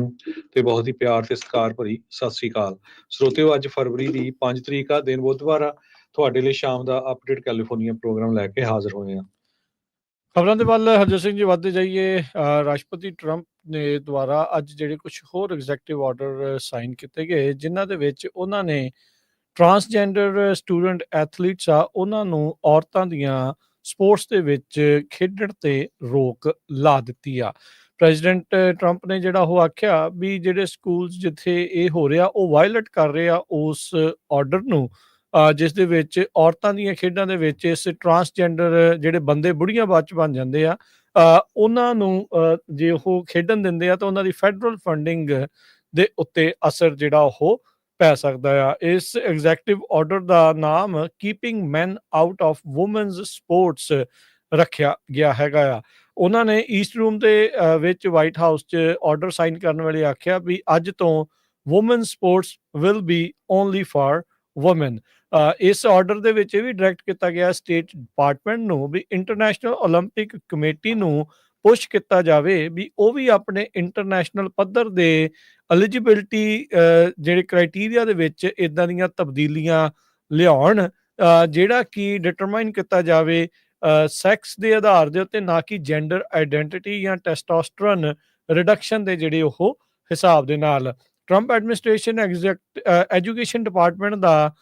ਨੂੰ ਤੇ ਬਹੁਤ ਹੀ ਪਿਆਰ ਤੇ ਸਤਿਕਾਰ ਭਰੀ ਸਤਿ ਸ੍ਰੀ ਅਕਾਲ। ਸਰੋਤਿਓ, ਅੱਜ ਫਰਵਰੀ ਦੀ 5 ਤਰੀਕ ਆ, ਦਿਨ ਬੁੱਧਵਾਰ ਆ। ਤੁਹਾਡੇ ਲਈ ਸ਼ਾਮ ਦਾ ਅਪਡੇਟ ਕੈਲੀਫੋਰਨੀਆ ਪ੍ਰੋਗਰਾਮ ਲੈ ਕੇ ਹਾਜ਼ਰ ਹੋਏ ਆ। ਖਬਰਾਂ ਦੇ ਵੱਲ ਹਰਜੋਤ ਸਿੰਘ ਜੀ ਵੱਧਦੇ ਜਾਈਏ। ਰਾਸ਼ਟਰਪਤੀ ਟਰੰਪ ਨੇ ਦੁਆਰਾ ਅੱਜ ਜਿਹੜੇ ਕੁਝ ਹੋਰ ਐਗਜ਼ੈਕਟਿਵ ਆਰਡਰ ਸਾਈਨ ਕੀਤੇ ਗਏ, ਜਿਨ੍ਹਾਂ ਦੇ ਵਿੱਚ ਉਹਨਾਂ ਨੇ ਟਰਾਂਸਜੈਂਡਰ ਸਟੂਡੈਂਟ ਐਥਲੀਟਸ ਆ ਉਹਨਾਂ ਨੂੰ ਔਰਤਾਂ ਦੀਆਂ ਸਪੋਰਟਸ ਦੇ ਵਿੱਚ ਖੇਡਣ ਤੇ ਰੋਕ ਲਾ ਦਿੱਤੀ ਆ। ਪ੍ਰੈਜ਼ੀਡੈਂਟ ਟਰੰਪ ਨੇ ਜਿਹੜਾ ਉਹ ਆਖਿਆ ਵੀ ਜਿਹੜੇ ਸਕੂਲਸ ਜਿੱਥੇ ਇਹ ਹੋ ਰਿਹਾ ਉਹ ਵਾਇਲੇਟ ਕਰ ਰਹੇ ਆ ਉਸ ਆਰਡਰ ਨੂੰ, ਜਿਸ ਦੇ ਵਿੱਚ ਔਰਤਾਂ ਦੀਆਂ ਖੇਡਾਂ ਦੇ ਵਿੱਚ ਇਸ ਟਰਾਂਸਜੈਂਡਰ ਜਿਹੜੇ ਬੰਦੇ ਬੁੜੀਆਂ ਬਾਅਦ ਚ ਬਣ ਜਾਂਦੇ ਆ, ਉਹਨਾਂ ਨੂੰ ਜੇ ਉਹ ਖੇਡਣ ਦਿੰਦੇ ਆ ਤਾਂ ਉਹਨਾਂ ਦੀ ਫੈਡਰਲ ਫੰਡਿੰਗ ਦੇ ਉੱਤੇ ਅਸਰ ਜਿਹੜਾ ਉਹ ਪੈ ਸਕਦਾ ਆ। ਇਸ ਐਗਜ਼ੈਕਟਿਵ ਆਰਡਰ ਦਾ ਨਾਮ keeping man out of women's sports ਰੱਖਿਆ ਗਿਆ ਹੈਗਾ ਆ। ਉਹਨਾਂ ਨੇ ਈਸਟ ਰੂਮ ਦੇ ਵਿੱਚ ਵਾਈਟ ਹਾਊਸ 'ਚ ਆਰਡਰ ਸਾਈਨ ਕਰਨ ਵੇਲੇ ਆਖਿਆ ਵੀ ਅੱਜ ਤੋਂ woman sports will be only for woman. ਇਸ ਆਰਡਰ ਦੇ ਵਿੱਚ ਇਹ ਵੀ ਡਾਇਰੈਕਟ ਕੀਤਾ ਗਿਆ ਸਟੇਟ ਡਿਪਾਰਟਮੈਂਟ ਨੂੰ ਵੀ ਇੰਟਰਨੈਸ਼ਨਲ ਓਲੰਪਿਕ ਕਮੇਟੀ ਨੂੰ ਪੁਸ਼ ਕੀਤਾ ਜਾਵੇ ਵੀ ਉਹ ਵੀ ਆਪਣੇ ਇੰਟਰਨੈਸ਼ਨਲ ਪੱਧਰ ਦੇ ਐਲੀਜੀਬਿਲਟੀ ਜਿਹੜੇ ਕ੍ਰਾਈਟੀਰੀਆ ਦੇ ਵਿੱਚ ਇਦਾਂ ਦੀਆਂ ਤਬਦੀਲੀਆਂ ਲਿਆਉਣ, ਜਿਹੜਾ ਕਿ ਡਿਟਰਮਾਈਨ ਕੀਤਾ ਜਾਵੇ ਸੈਕਸ ਦੇ ਆਧਾਰ ਦੇ ਉੱਤੇ, ਨਾ ਕਿ ਜੈਂਡਰ ਆਈਡੈਂਟੀਟੀ ਜਾਂ ਟੈਸਟੋਸਟਰਨ ਰਿਡਕਸ਼ਨ ਦੇ ਜਿਹੜੇ ਉਹ ਹਿਸਾਬ ਦੇ ਨਾਲ। ਟਰੰਪ ਐਡਮਿਨਿਸਟ੍ਰੇਸ਼ਨ ਐਜੂਕੇਸ਼ਨ ਡਿਪਾਰਟਮੈਂਟ ਦਾ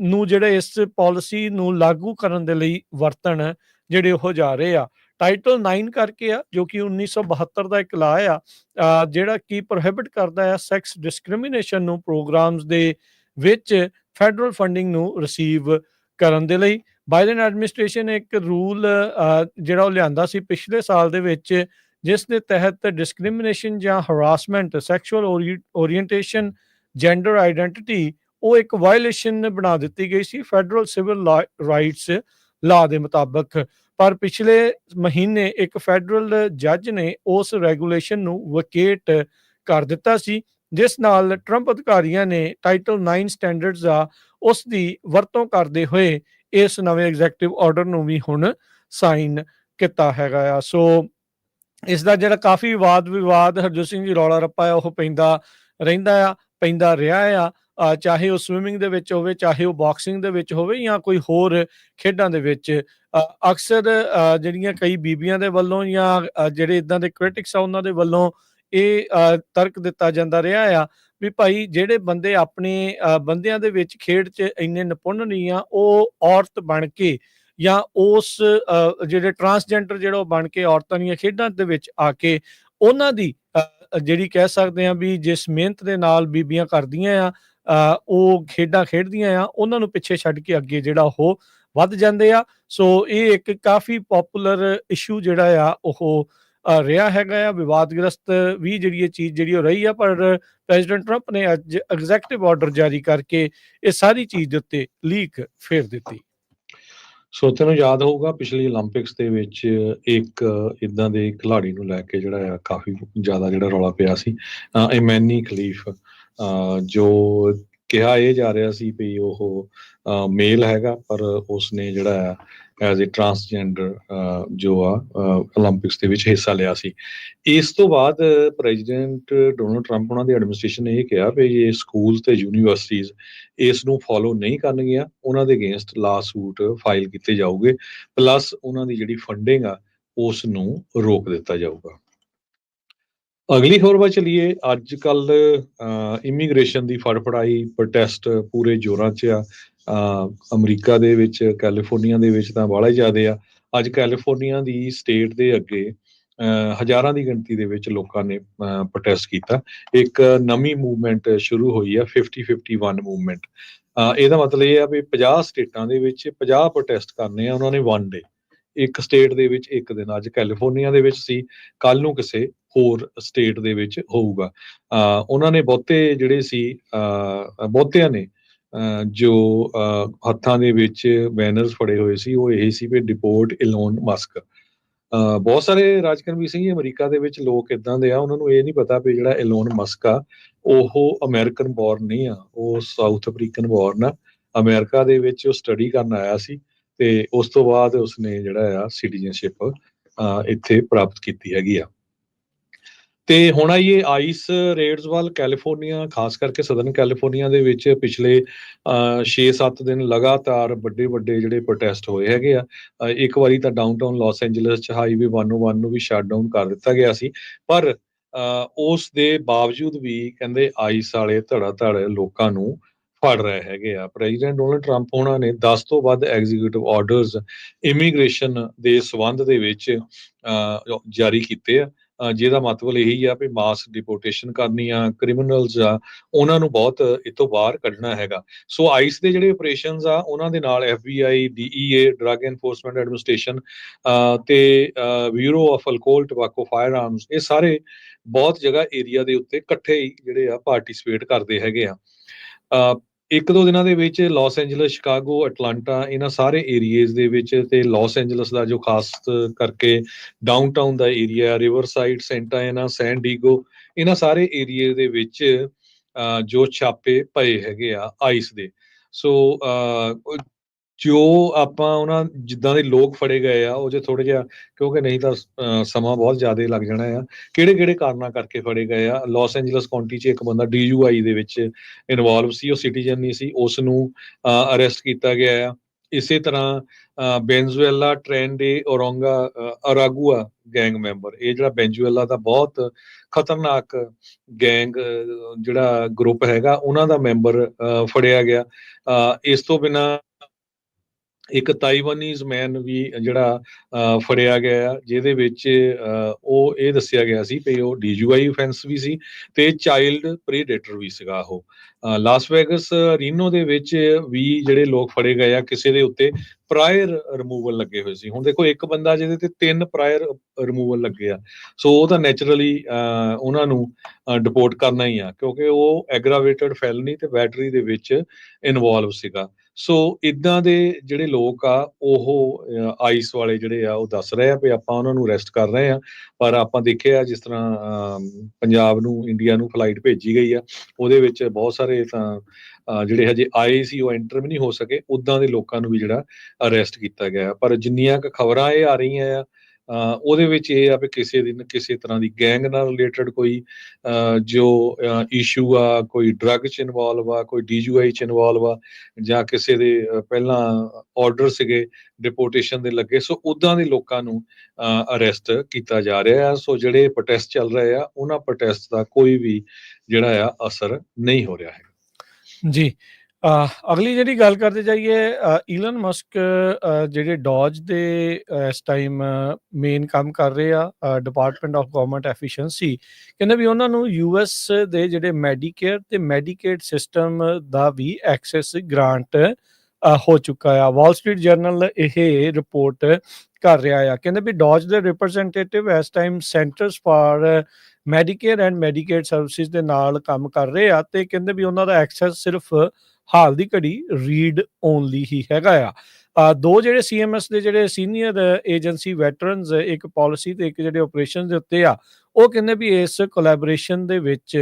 ਨੂੰ ਜਿਹੜੇ ਇਸ ਪਾਲਿਸੀ ਨੂੰ ਲਾਗੂ ਕਰਨ ਦੇ ਲਈ ਵਰਤਣ ਜਿਹੜੇ ਉਹ ਜਾ ਰਹੇ ਆ। ਟਾਈਟਲ 9 ਕਰਕੇ ਆ, ਜੋ ਕਿ 1972 ਦਾ ਇੱਕ ਲਾਅ ਆ ਜਿਹੜਾ ਕਿ ਪ੍ਰੋਹਿਬਿਟ ਕਰਦਾ ਆ ਸੈਕਸ ਡਿਸਕ੍ਰਿਮੀਨੇਸ਼ਨ ਨੂੰ ਪ੍ਰੋਗਰਾਮਸ ਦੇ ਵਿੱਚ ਫੈਡਰਲ ਫੰਡਿੰਗ ਨੂੰ ਰਿਸੀਵ ਕਰਨ ਦੇ ਲਈ। ਬਾਈਡਨ ਐਡਮਿਨਿਸਟ੍ਰੇਸ਼ਨ ਨੇ ਇੱਕ ਰੂਲ ਜਿਹੜਾ ਉਹ ਲਿਆਂਦਾ ਸੀ ਪਿਛਲੇ ਸਾਲ ਦੇ ਵਿੱਚ, ਜਿਸ ਦੇ ਤਹਿਤ ਡਿਸਕ੍ਰਿਮੀਨੇਸ਼ਨ ਜਾਂ harassment, sexual orientation, gender identity ਉਹ ਇੱਕ ਵਾਇਲੇਸ਼ਨ ਬਣਾ ਦਿੱਤੀ ਗਈ ਸੀ ਫੈਡਰਲ ਸਿਵਲ ਰਾਈਟਸ ਲਾਅ ਦੇ ਮੁਤਾਬਕ। ਪਰ ਪਿਛਲੇ ਮਹੀਨੇ ਇੱਕ ਫੈਡਰਲ ਜੱਜ ਨੇ ਉਸ ਰੈਗੂਲੇਸ਼ਨ ਨੂੰ ਵਕੇਟ ਕਰ ਦਿੱਤਾ ਸੀ, ਜਿਸ ਨਾਲ ਟਰੰਪ ਅਧਿਕਾਰੀਆਂ ਨੇ ਟਾਈਟਲ 9 ਸਟੈਂਡਰਡਸ ਆ ਉਸ ਦੀ ਵਰਤੋਂ ਕਰਦੇ ਹੋਏ ਇਸ ਨਵੇਂ ਐਗਜ਼ੈਕਟਿਵ ਆਰਡਰ ਨੂੰ ਵੀ ਹੁਣ ਸਾਈਨ ਕੀਤਾ ਹੈਗਾ ਆ। ਸੋ ਇਸ ਦਾ ਜਿਹੜਾ ਕਾਫੀ ਵਾਦ ਵਿਵਾਦ ਹਰਜੋਤ ਸਿੰਘ ਜੀ ਰੌਲਾ ਰੱਪਾ ਆ ਉਹ ਪੈਂਦਾ ਰਿਹਾ ਆ, ਚਾਹੇ ਉਹ ਸਵਿਮਿੰਗ ਦੇ ਵਿੱਚ ਹੋਵੇ, ਚਾਹੇ ਉਹ ਬਾਕਸਿੰਗ ਦੇ ਵਿੱਚ ਹੋਵੇ ਜਾਂ ਕੋਈ ਹੋਰ ਖੇਡਾਂ ਦੇ ਵਿੱਚ। ਅਕਸਰ ਜਿਹੜੀਆਂ ਕਈ ਬੀਬੀਆਂ ਦੇ ਵੱਲੋਂ ਜਾਂ ਜਿਹੜੇ ਇਦਾਂ ਦੇ ਕ੍ਰਿਟਿਕਸ ਆ ਉਹਨਾਂ ਦੇ ਵੱਲੋਂ ਇਹ ਤਰਕ ਦਿੱਤਾ ਜਾਂਦਾ ਰਿਹਾ ਆ ਵੀ ਭਾਈ ਜਿਹੜੇ ਬੰਦੇ ਆਪਣੇ ਬੰਦਿਆਂ ਦੇ ਵਿੱਚ ਖੇਡ 'ਚ ਇੰਨੇ ਨਿਪੁੰਨ ਨਹੀਂ ਆ, ਉਹ ਔਰਤ ਬਣ ਕੇ ਜਾਂ ਉਸ ਜਿਹੜੇ ਟਰਾਂਸਜੈਂਡਰ ਜਿਹੜਾ ਉਹ ਬਣ ਕੇ ਔਰਤਾਂ ਦੀਆਂ ਖੇਡਾਂ ਦੇ ਵਿੱਚ ਆ ਕੇ ਉਹਨਾਂ ਦੀ ਜਿਹੜੀ ਕਹਿ ਸਕਦੇ ਆ ਵੀ ਜਿਸ ਮਿਹਨਤ ਦੇ ਨਾਲ ਬੀਬੀਆਂ ਕਰਦੀਆਂ ਆ ਉਹ ਖੇਡਾਂ ਖੇਡਦੀਆਂ ਆ, ਉਹਨਾਂ ਨੂੰ ਪਿੱਛੇ ਛੱਡ ਕੇ ਅੱਗੇ ਜਿਹੜਾ ਉਹ ਵੱਧ ਜਾਂਦੇ ਆ। ਸੋ ਇਹ ਇੱਕ ਕਾਫੀ ਪੋਪੂਲਰ ਇਸ਼ੂ ਜਿਹੜਾ ਆ ਉਹ ਰਿਹਾ ਹੈਗਾ ਆ, ਵਿਵਾਦਗ੍ਰਸਤ ਵੀ ਜਿਹੜੀ ਇਹ ਚੀਜ਼ ਜਿਹੜੀ ਉਹ ਰਹੀ ਆ। ਪਰ ਪ੍ਰੈਜ਼ੀਡੈਂਟ ਟਰੰਪ ਨੇ ਅੱਜ ਐਗਜ਼ੈਕਟਿਵ ਆਰਡਰ ਜਾਰੀ ਕਰਕੇ ਇਹ ਸਾਰੀ ਚੀਜ਼ ਦੇ ਉੱਤੇ ਲੀਕ ਫੇਰ ਦਿੱਤੀ। ਸੋਤੇ ਨੂੰ ਯਾਦ ਹੋਊਗਾ ਪਿਛਲੀ ਓਲੰਪਿਕਸ ਦੇ ਵਿੱਚ ਇੱਕ ਇਦਾਂ ਦੇ ਖਿਡਾਰੀ ਨੂੰ ਲੈ ਕੇ ਜਿਹੜਾ ਆ ਕਾਫੀ ਜ਼ਿਆਦਾ ਜਿਹੜਾ ਰੌਲਾ ਪਿਆ ਸੀ, ਇਮਾਨੀ ਖਲੀਫ, ਜੋ ਕਿਹਾ ਇਹ ਜਾ ਰਿਹਾ ਸੀ ਵੀ ਉਹ ਮੇਲ ਹੈਗਾ, ਪਰ ਉਸਨੇ ਜਿਹੜਾ ਆ ਐਜ਼ ਏ ਟਰਾਂਸਜੈਂਡਰ ਜੋ ਆ ਓਲੰਪਿਕਸ ਦੇ ਵਿੱਚ ਹਿੱਸਾ ਲਿਆ ਸੀ। ਇਸ ਤੋਂ ਬਾਅਦ ਪ੍ਰੈਜ਼ੀਡੈਂਟ ਡੋਨਲਡ ਟਰੰਪ ਉਹਨਾਂ ਦੀ ਐਡਮਿਨਿਸਟ੍ਰੇਸ਼ਨ ਨੇ ਇਹ ਕਿਹਾ ਵੀ ਇਹ ਸਕੂਲ ਤੇ ਯੂਨੀਵਰਸਿਟੀਜ਼ ਇਸ ਨੂੰ ਫੋਲੋ ਨਹੀਂ ਕਰਨਗੀਆਂ, ਉਹਨਾਂ ਦੇ ਅਗੇਂਸਟ ਲਾ ਸੂਟ ਫਾਈਲ ਕੀਤੇ ਜਾਊਗੇ, ਪਲੱਸ ਉਹਨਾਂ ਦੀ ਜਿਹੜੀ ਫੰਡਿੰਗ ਆ ਉਸ ਨੂੰ ਰੋਕ ਦਿੱਤਾ ਜਾਊਗਾ। ਅਗਲੀ ਖਬਰ ਵੱਲ ਚੱਲੀਏ। ਅੱਜ ਕੱਲ ਇਮੀਗ੍ਰੇਸ਼ਨ ਦੀ ਫੜਫੜਾਈ ਪ੍ਰੋਟੈਸਟ ਪੂਰੇ ਜ਼ੋਰਾਂ 'ਚ ਆ। ਅਮਰੀਕਾ ਦੇ ਵਿੱਚ, ਕੈਲੀਫੋਰਨੀਆ ਦੇ ਵਿੱਚ ਤਾਂ ਬਾਹਲਾ ਹੀ ਜ਼ਿਆਦੇ ਆ। ਅੱਜ ਕੈਲੀਫੋਰਨੀਆ ਦੀ ਸਟੇਟ ਦੇ ਅੱਗੇ ਹਜ਼ਾਰਾਂ ਦੀ ਗਿਣਤੀ ਦੇ ਵਿੱਚ ਲੋਕਾਂ ਨੇ ਪ੍ਰੋਟੈਸਟ ਕੀਤਾ। ਇੱਕ ਨਵੀਂ ਮੂਵਮੈਂਟ ਸ਼ੁਰੂ ਹੋਈ ਆ, 50-51 ਮੂਵਮੈਂਟ। ਇਹਦਾ ਮਤਲਬ ਇਹ ਆ ਵੀ 50 ਸਟੇਟਾਂ ਦੇ ਵਿੱਚ 50 ਪ੍ਰੋਟੈਸਟ ਕਰਨੇ ਆ ਉਹਨਾਂ ਨੇ ਵਨ ਡੇ, ਇੱਕ ਸਟੇਟ ਦੇ ਵਿੱਚ ਇੱਕ ਦਿਨ। ਅੱਜ ਕੈਲੀਫੋਰਨੀਆ ਦੇ ਵਿੱਚ ਸੀ, ਕੱਲ ਨੂੰ ਕਿਸੇ ਹੋਰ ਸਟੇਟ ਦੇ ਵਿੱਚ ਹੋਊਗਾ। ਉਹਨਾਂ ਨੇ ਬਹੁਤਿਆਂ ਨੇ ਜੋ ਹੱਥਾਂ ਦੇ ਵਿੱਚ ਬੈਨਰਸ ਫੜੇ ਹੋਏ ਸੀ ਉਹ ਇਹ ਸੀ ਵੀ ਡਿਪੋਰਟ ਇਲੋਨ ਮਸਕ। ਬਹੁਤ ਸਾਰੇ ਰਾਜਕਰਮੀ ਸਿੰਘ ਅਮਰੀਕਾ ਦੇ ਵਿੱਚ ਲੋਕ ਇਦਾਂ ਦੇ ਆ, ਉਹਨਾਂ ਨੂੰ ਇਹ ਨਹੀਂ ਪਤਾ ਵੀ ਜਿਹੜਾ ਇਲੋਨ ਮਸਕ ਆ ਉਹ ਅਮਰੀਕਨ ਬੋਰਨ ਨਹੀਂ ਆ, ਉਹ ਸਾਊਥ ਅਫਰੀਕਨ ਬੋਰਨ ਆ। ਅਮਰੀਕਾ ਦੇ ਵਿੱਚ ਉਹ ਸਟੱਡੀ ਕਰਨ ਆਇਆ ਸੀ ਤੇ ਉਸ ਤੋਂ ਬਾਅਦ ਉਸਨੇ ਜਿਹੜਾ ਆ ਸਿਟੀਜ਼ਨਸ਼ਿਪ ਇੱਥੇ ਪ੍ਰਾਪਤ ਕੀਤੀ ਹੈਗੀ ਆ। ਤੇ ਹੁਣ ਆਈਏ ਆਈਸ ਰੇਡਸ ਵੱਲ। ਕੈਲੀਫੋਰਨੀਆ, ਖਾਸ ਕਰਕੇ ਸਦਰਨ ਕੈਲੀਫੋਰਨੀਆ ਦੇ ਵਿੱਚ ਪਿਛਲੇ 6-7 ਦਿਨ ਲਗਾਤਾਰ ਵੱਡੇ ਵੱਡੇ ਜਿਹੜੇ ਪ੍ਰੋਟੈਸਟ ਹੋਏ ਹੈਗੇ ਆ। ਇੱਕ ਵਾਰੀ ਤਾਂ ਡਾਊਨਟਾਊਨ ਲਾਸ ਐਂਜਲਸ 'ਚ ਹਾਈਵੇ 101 ਨੂੰ ਵੀ ਸ਼ਟ ਡਾਊਨ ਕਰ ਦਿੱਤਾ ਗਿਆ ਸੀ, ਪਰ ਉਸ ਦੇ ਬਾਵਜੂਦ ਵੀ ਕਹਿੰਦੇ ਆਈਸ ਵਾਲੇ ਧੜਾ ਧੜ ਲੋਕਾਂ ਨੂੰ ਫੜ ਰਹੇ ਹੈਗੇ ਆ। ਪ੍ਰੈਜ਼ੀਡੈਂਟ ਡੋਨਲਡ ਟਰੰਪ ਉਹਨਾਂ ਨੇ 10 ਤੋਂ ਵੱਧ ਐਗਜ਼ੀਕਿਊਟਿਵ ਆਰਡਰਸ ਇਮੀਗ੍ਰੇਸ਼ਨ ਦੇ ਸਬੰਧ ਦੇ ਵਿੱਚ ਜਾਰੀ ਕੀਤੇ ਆ, ਜਿਹਦਾ ਮਤਲਬ ਇਹੀ ਆ ਵੀ ਮਾਸ ਡਿਪੋਰਟੇਸ਼ਨ ਕਰਨੀ ਆ, ਕ੍ਰਿਮੀਨਲਸ ਆ ਉਹਨਾਂ ਨੂੰ ਬਹੁਤ ਇਹ ਤੋਂ ਬਾਹਰ ਕੱਢਣਾ ਹੈਗਾ। ਸੋ ਆਈਸ ਦੇ ਜਿਹੜੇ ਆਪਰੇਸ਼ਨਸ ਆ ਉਹਨਾਂ ਦੇ ਨਾਲ FBI, DEA, drug enforcement administration ਤੇ bureau of alcohol, tobacco, firearms, ਇਹ ਸਾਰੇ ਬਹੁਤ ਜਗ੍ਹਾ ਏਰੀਆ ਦੇ ਉੱਤੇ ਇਕੱਠੇ ਹੀ ਜਿਹੜੇ ਆ ਪਾਰਟਿਸਿਪੇਟ ਕਰਦੇ ਹੈਗੇ ਆ। ਇੱਕ ਦੋ ਦਿਨਾਂ ਦੇ ਵਿੱਚ ਲਾਸ ਐਂਜਲਸ, ਸ਼ਿਕਾਗੋ, ਅਟਲਾਂਟਾ, ਇਹਨਾਂ ਸਾਰੇ ਏਰੀਏਜ਼ ਦੇ ਵਿੱਚ ਤੇ ਲਾਸ ਐਂਜਲਸ ਦਾ ਜੋ ਖਾਸ ਕਰਕੇ ਡਾਊਨਟਾਊਨ ਦਾ ਏਰੀਆ, ਰਿਵਰਸਾਈਡ, ਸੈਂਟਾ ਐਨਾ, ਸੈਨ ਡੀਗੋ, ਇਹਨਾਂ ਸਾਰੇ ਏਰੀਏ ਦੇ ਵਿੱਚ ਜੋ ਛਾਪੇ ਪਏ ਹੈਗੇ ਆ ਆਈਸ ਦੇ। ਸੋ ਜੋ ਆਪਾਂ ਉਹਨਾਂ ਜਿੱਦਾਂ ਦੇ ਲੋਕ ਫੜੇ ਗਏ ਆ ਉਹ ਜੇ ਥੋੜਾ ਜਿਹਾ, ਕਿਉਂਕਿ ਨਹੀਂ ਤਾਂ ਸਮਾਂ ਬਹੁਤ ਜ਼ਿਆਦਾ ਲੱਗ ਜਾਣਾ ਆ, ਕਿਹੜੇ ਕਿਹੜੇ ਕਾਰਨਾਂ ਕਰਕੇ ਫੜੇ ਗਏ ਆ। ਲਾਸ ਐਂਜਲਸ ਕਾਉਂਟੀ 'ਚ ਇੱਕ ਬੰਦਾ DUI ਦੇ ਵਿੱਚ ਇਨਵੋਲਵ ਸੀ, ਉਹ ਸਿਟੀਜ਼ਨ ਨਹੀਂ ਸੀ, ਉਸ ਨੂੰ ਅਰੈਸਟ ਕੀਤਾ ਗਿਆ ਆ। ਇਸੇ ਤਰ੍ਹਾਂ ਬੈਂਜੂਏਲਾ ਟ੍ਰੈਂਡੇ ਅਰਾਗੂਆ ਗੈਂਗ ਮੈਂਬਰ, ਇਹ ਜਿਹੜਾ ਬੈਂਜੂਏਲਾ ਦਾ ਬਹੁਤ ਖਤਰਨਾਕ ਗੈਂਗ ਜਿਹੜਾ ਗਰੁੱਪ ਹੈਗਾ ਉਹਨਾਂ ਦਾ ਮੈਂਬਰ ਫੜਿਆ ਗਿਆ। ਇਸ ਤੋਂ ਬਿਨਾਂ ਇੱਕ ਤਾਈਵਾਨੀਜ਼ ਮੈਨ ਵੀ ਜਿਹੜਾ ਫੜਿਆ ਗਿਆ ਆ, ਜਿਹਦੇ ਵਿੱਚ ਉਹ ਇਹ ਦੱਸਿਆ ਗਿਆ ਸੀ ਕਿ ਉਹ DUI offense ਵੀ ਸੀ ਤੇ ਚਾਈਲਡ ਪ੍ਰੀਡੇਟਰ ਵੀ ਸੀਗਾ ਉਹ। ਲਾਸ ਵੈਗਸ, ਰੀਨੋ ਦੇ ਵਿੱਚ ਵੀ ਜਿਹੜੇ ਲੋਕ ਫੜੇ ਗਏ ਆ, ਕਿਸੇ ਦੇ ਉੱਤੇ ਪ੍ਰਾਇਰ ਰਿਮੂਵਲ ਲੱਗੇ ਹੋਏ ਸੀ। ਹੁਣ ਦੇਖੋ ਇੱਕ ਬੰਦਾ ਜਿਹਦੇ ਤੇ 3 ਪ੍ਰਾਇਰ ਰਿਮੂਵਲ ਲੱਗੇ ਆ, ਸੋ ਉਹ ਤਾਂ ਨੈਚੁਰਲੀ ਉਹਨਾਂ ਨੂੰ ਡਿਪੋਰਟ ਕਰਨਾ ਹੀ ਆ, ਕਿਉਂਕਿ ਉਹ ਐਗਰਾਵੇਟਡ ਫੈਲਨੀ ਤੇ ਬੈਟਰੀ ਦੇ ਵਿੱਚ ਇਨਵੋਲਵ ਸੀਗਾ। ਸੋ ਇਦਾਂ ਦੇ ਜਿਹੜੇ ਲੋਕ ਆ ਉਹ ਆਈਸ ਵਾਲੇ ਜਿਹੜੇ ਆ ਉਹ ਦੱਸ ਰਹੇ ਆ ਵੀ ਆਪਾਂ ਉਹਨਾਂ ਨੂੰ ਅਰੈਸਟ ਕਰ ਰਹੇ ਆ, ਪਰ ਆਪਾਂ ਦੇਖਿਆ ਜਿਸ ਤਰ੍ਹਾਂ ਪੰਜਾਬ ਨੂੰ, ਇੰਡੀਆ ਨੂੰ ਫਲਾਈਟ ਭੇਜੀ ਗਈ ਆ, ਉਹਦੇ ਵਿੱਚ ਬਹੁਤ ਸਾਰੇ ਤਾਂ ਜਿਹੜੇ ਹਜੇ ਆਏ ਸੀ ਉਹ ਐਂਟਰ ਵੀ ਨਹੀਂ ਹੋ ਸਕੇ, ਉੱਦਾਂ ਦੇ ਲੋਕਾਂ ਨੂੰ ਵੀ ਜਿਹੜਾ ਅਰੈਸਟ ਕੀਤਾ ਗਿਆ। ਪਰ ਜਿੰਨੀਆਂ ਕੁ ਖਬਰਾਂ ਇਹ ਆ ਰਹੀਆਂ ਆ ਉਹਦੇ ਵਿੱਚ ਇਹ ਆ ਵੀ ਕਿਸੇ ਦਿਨ ਕਿਸੇ ਤਰ੍ਹਾਂ ਦੀ ਗੈਂਗ ਨਾਲ ਰਿਲੇਟਡ ਕੋਈ ਜੋ ਇਸ਼ੂ ਆ, ਕੋਈ ਡਰੱਗ 'ਚ ਇਨਵੋਲਵ ਆ, ਕੋਈ DUI 'ਚ ਇਨਵੋਲਵ ਆ, ਜਾਂ ਕਿਸੇ ਦੇ ਪਹਿਲਾਂ ਆਰਡਰ ਸੀਗੇ ਡਿਪੋਰਟੇਸ਼ਨ ਦੇ ਲੱਗੇ, ਸੋ ਉੱਦਾਂ ਦੇ ਲੋਕਾਂ ਨੂੰ ਅਰੈਸਟ ਕੀਤਾ ਜਾ ਰਿਹਾ ਆ। ਸੋ ਜਿਹੜੇ ਪ੍ਰੋਟੈਸਟ ਚੱਲ ਰਹੇ ਆ ਉਹਨਾਂ ਪ੍ਰੋਟੈਸਟ ਦਾ ਕੋਈ ਵੀ ਜਿਹੜਾ ਆ ਅਸਰ ਨਹੀਂ ਹੋ ਰਿਹਾ ਹੈ। ਜੀ। ਅਗਲੀ ਜਿਹੜੀ ਗੱਲ ਕਰਦੇ ਜਾਈਏ, ਈਲਨ ਮਸਕ ਜਿਹੜੇ ਡੋਜ ਦੇ ਇਸ ਟਾਈਮ ਮੇਨ ਕੰਮ ਕਰ ਰਹੇ ਆ, ਡਿਪਾਰਟਮੈਂਟ ਆਫ ਗਵਰਨਮੈਂਟ ਐਫੀਸ਼ੀਐਂਸੀ, ਕਹਿੰਦੇ ਵੀ ਉਹਨਾਂ ਨੂੰ US ਦੇ ਜਿਹੜੇ ਮੈਡੀਕੇਅਰ ਤੇ ਮੈਡੀਕੇਡ ਸਿਸਟਮ ਦਾ ਵੀ ਐਕਸੈਸ ਗ੍ਰਾਂਟ ਹੋ ਚੁੱਕਾ ਆ। ਵਾਲ ਸਟਰੀਟ ਜਰਨਲ ਇਹ ਰਿਪੋਰਟ ਕਰ ਰਿਹਾ ਆ। ਕਹਿੰਦੇ ਵੀ ਡੋਜ ਦੇ ਰਿਪਰੈਜ਼ੈਂਟੇਟਿਵ ਇਸ time centres for Medicare and Medicaid services ਦੇ ਨਾਲ ਕੰਮ ਕਰ ਰਹੇ ਆ, ਤੇ ਕਹਿੰਦੇ ਵੀ ਉਹਨਾਂ ਦਾ ਐਕਸੈਸ ਸਿਰਫ ਹਾਲ ਦੀ ਘੜੀ ਰੀਡ ਓਨਲੀ ਹੀ ਹੈਗਾ ਆ। ਦੋ ਜਿਹੜੇ CMS ਦੇ ਜਿਹੜੇ ਸੀਨੀਅਰ ਏਜੰਸੀ ਵੈਟਰਨਸ, ਇੱਕ ਪਾਲਿਸੀ ਤੇ ਇੱਕ ਜਿਹੜੇ ਆਪਰੇਸ਼ਨ ਦੇ ਉੱਤੇ ਆ, ਉਹ ਕਹਿੰਦੇ ਵੀ ਇਸ ਕੋਲੈਬੋਰੇਸ਼ਨ ਦੇ ਵਿੱਚ